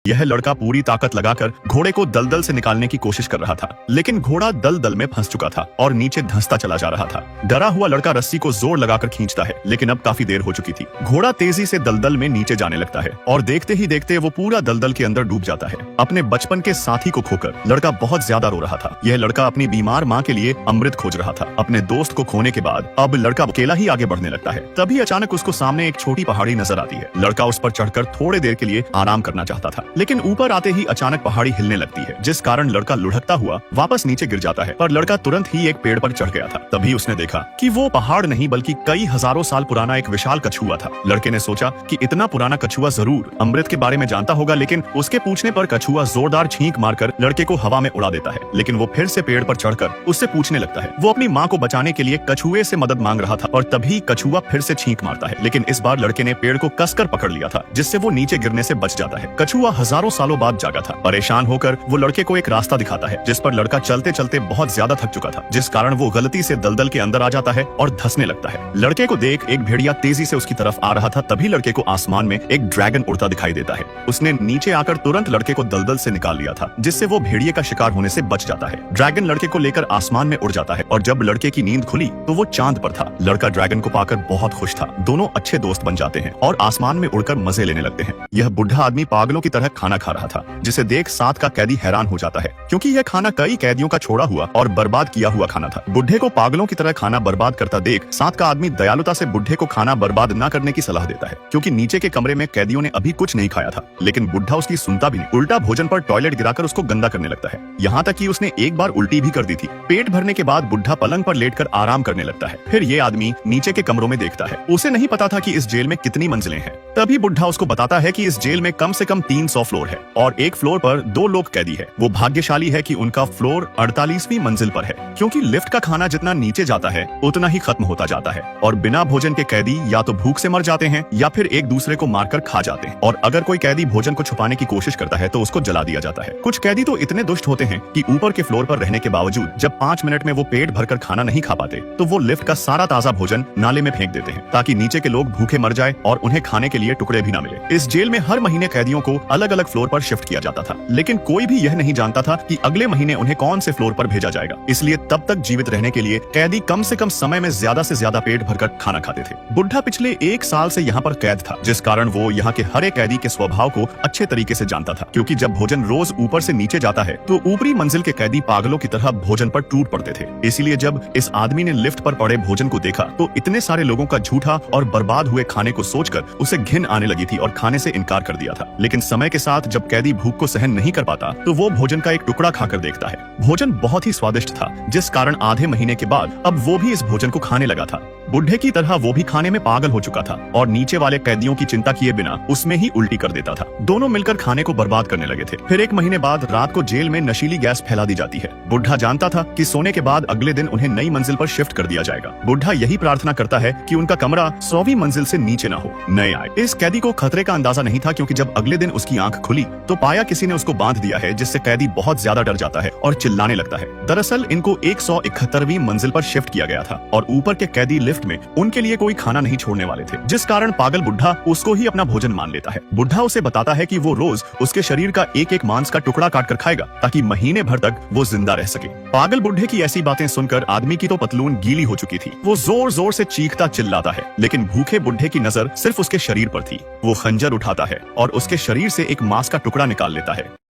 यह लड़का पूरी ताकत लगाकर घोड़े को दलदल से निकालने की कोशिश कर रहा था, लेकिन घोड़ा दलदल में फंस चुका था और नीचे धंसता चला जा रहा था। डरा हुआ लड़का रस्सी को जोर लगाकर खींचता है, लेकिन अब काफी देर हो चुकी थी। घोड़ा तेजी से दलदल में नीचे जाने लगता है और देखते ही देखते वो पूरा दलदल के अंदर डूब जाता है। अपने बचपन के साथी को खोकर लड़का बहुत ज्यादा रो रहा था। यह लड़का अपनी बीमार माँ के लिए अमृत खोज रहा था। अपने दोस्त को खोने के बाद अब लड़का अकेला ही आगे बढ़ने लगता है। तभी अचानक उसको सामने एक छोटी पहाड़ी नजर आती है। लड़का उस पर चढ़कर थोड़े देर के लिए आराम करना चाहता था, लेकिन ऊपर आते ही अचानक पहाड़ी हिलने लगती है, जिस कारण लड़का लुढ़कता हुआ वापस नीचे गिर जाता है। पर लड़का तुरंत ही एक पेड़ पर चढ़ गया था। तभी उसने देखा कि वो पहाड़ नहीं बल्कि कई हजारों साल पुराना एक विशाल कछुआ था। लड़के ने सोचा कि इतना पुराना कछुआ जरूर अमृत के बारे में जानता होगा, लेकिन उसके पूछने पर कछुआ जोरदार छींक मारकर लड़के को हवा में उड़ा देता है। लेकिन वो फिर से पेड़ पर चढ़कर उससे पूछने लगता है। वो अपनी माँ को बचाने के लिए कछुए से मदद मांग रहा था और तभी कछुआ फिर से छींक मारता है, लेकिन इस बार लड़के ने पेड़ को कसकर पकड़ लिया था, जिससे वो नीचे गिरने से बच जाता है। कछुआ हजारों सालों बाद जागा था। परेशान होकर वो लड़के को एक रास्ता दिखाता है, जिस पर लड़का चलते चलते बहुत ज्यादा थक चुका था, जिस कारण वो गलती से दलदल के अंदर आ जाता है और धंसने लगता है। लड़के को देख एक भेड़िया तेजी से उसकी तरफ आ रहा था। तभी लड़के को आसमान में एक ड्रैगन उड़ता दिखाई देता है। उसने नीचे आकर तुरंत लड़के को दलदल से निकाल लिया था, जिससे वो भेड़िए का शिकार होने से बच जाता है। ड्रैगन लड़के को लेकर आसमान में उड़ जाता है और जब लड़के की नींद खुली तो वो चांद पर था। लड़का ड्रैगन को पाकर बहुत खुश था। दोनों अच्छे दोस्त बन जाते हैं और आसमान में उड़कर मजे लेने लगते हैं। यह बुढ़ा आदमी पागलों की तरह खाना खा रहा था, जिसे देख साथ का कैदी हैरान हो जाता है, क्योंकि यह खाना कई कैदियों का छोड़ा हुआ और बर्बाद किया हुआ खाना था। बुढ़े को पागलों की तरह खाना बर्बाद करता देख साथ का आदमी दयालुता से बुढ़े को खाना बर्बाद न करने की सलाह देता है, क्योंकि नीचे के कमरे में कैदियों ने अभी कुछ नहीं खाया था। लेकिन बुढ़ा उसकी सुनता भी नहीं, उल्टा भोजन पर टॉयलेट गिराकर उसको गंदा करने लगता है। यहाँ तक कि उसने एक बार उल्टी भी कर दी थी। पेट भरने के बाद बुढ़ा पलंग पर लेटकर आराम करने लगता है। फिर ये आदमी नीचे के कमरों में देखता है। उसे नहीं पता था कि इस जेल में कितनी मंजिलें हैं। तभी बुढ़ा उसको बताता है कि इस जेल में कम से कम 300 फ्लोर है और एक फ्लोर पर 2 लोग कैदी है। वो भाग्यशाली है कि उनका फ्लोर 48वीं मंजिल पर है, क्योंकि लिफ्ट का खाना जितना नीचे जाता है उतना ही खत्म होता जाता है और बिना भोजन के कैदी या तो भूख से मर जाते हैं या फिर एक दूसरे को मारकर खा जाते हैं। और अगर कोई कैदी भोजन को छुपाने की कोशिश करता है तो उसको जला दिया जाता है। कुछ कैदी तो इतने दुष्ट होते हैं कि ऊपर के फ्लोर पर रहने के बावजूद जब 5 मिनट में वो पेट भरकर खाना नहीं खा पाते तो वो लिफ्ट का सारा ताजा भोजन नाले में फेंक देते हैं, ताकि नीचे के लोग भूखे मर जाए और उन्हें खाने के लिए टुकड़े भी न मिले। इस जेल में हर महीने कैदियों को अलग अलग फ्लोर पर शिफ्ट किया जाता था, लेकिन कोई भी यह नहीं जानता था कि अगले महीने उन्हें कौन से फ्लोर पर भेजा जाएगा। इसलिए तब तक जीवित रहने के लिए कैदी कम से कम समय में ज्यादा से ज्यादा पेट भरकर खाना खाते थे। बुढ़ा पिछले 1 साल से यहाँ पर कैद था, जिस कारण वो यहाँ के हर एक कैदी के स्वभाव को अच्छे तरीके से जानता था, क्योंकि जब भोजन रोज ऊपर से नीचे जाता है तो ऊपरी मंजिल के कैदी पागलों की तरह भोजन पर टूट पड़ते थे। इसलिए जब इस आदमी ने लिफ्ट पर पड़े भोजन को देखा तो इतने सारे लोगों का झूठा और बर्बाद हुए खाने को सोचकर उसे घिन आने लगी थी और खाने से इनकार कर दिया था। लेकिन समय के साथ जब कैदी भूख को सहन नहीं कर पाता तो वो भोजन का एक टुकड़ा खाकर देखता है। भोजन बहुत ही स्वादिष्ट था, जिस कारण आधे महीने के बाद अब वो भी इस भोजन को खाने लगा था। बुढ़े की तरह वो भी खाने में पागल हो चुका था और नीचे वाले कैदियों की चिंता किए बिना उसमें ही उल्टी कर देता था। दोनों मिलकर खाने को बर्बाद करने लगे थे। फिर 1 महीने बाद रात को जेल में नशीली गैस फैला दी जाती है। बुढ़ा जानता था कि सोने के बाद अगले दिन उन्हें नई मंजिल पर शिफ्ट कर दिया जाएगा। बुढ़ा यही प्रार्थना करता है कि उनका कमरा 100वीं मंजिल से नीचे न हो, नए आए। इस कैदी को खतरे का अंदाजा नहीं था, क्योंकि जब अगले दिन उसकी आंख खुली तो पाया किसी ने उसको बांध दिया है, जिससे कैदी बहुत ज्यादा डर जाता है और चिल्लाने लगता है। दरअसल इनको 171वीं मंजिल पर शिफ्ट किया गया था और ऊपर के कैदी लिफ्ट में उनके लिए कोई खाना नहीं छोड़ने वाले थे, जिस कारण पागल बुढ़ा उसको ही अपना भोजन मान लेता है। बुढ़ा उसे बताता है कि वो रोज उसके शरीर का एक एक मांस का टुकड़ा काट कर खाएगा, ताकि महीने भर तक वो जिंदा रह सके। पागल बुढ़े की ऐसी बातें सुनकर आदमी की तो पतलून गीली हो चुकी थी। वो जोर जोर से चीखता चिल्लाता है, लेकिन भूखे बुढ़े की नजर सिर्फ उसके शरीर पर थी। वो खंजर उठाता है और उसके शरीर से एक मांस का टुकड़ा निकाल लेता है।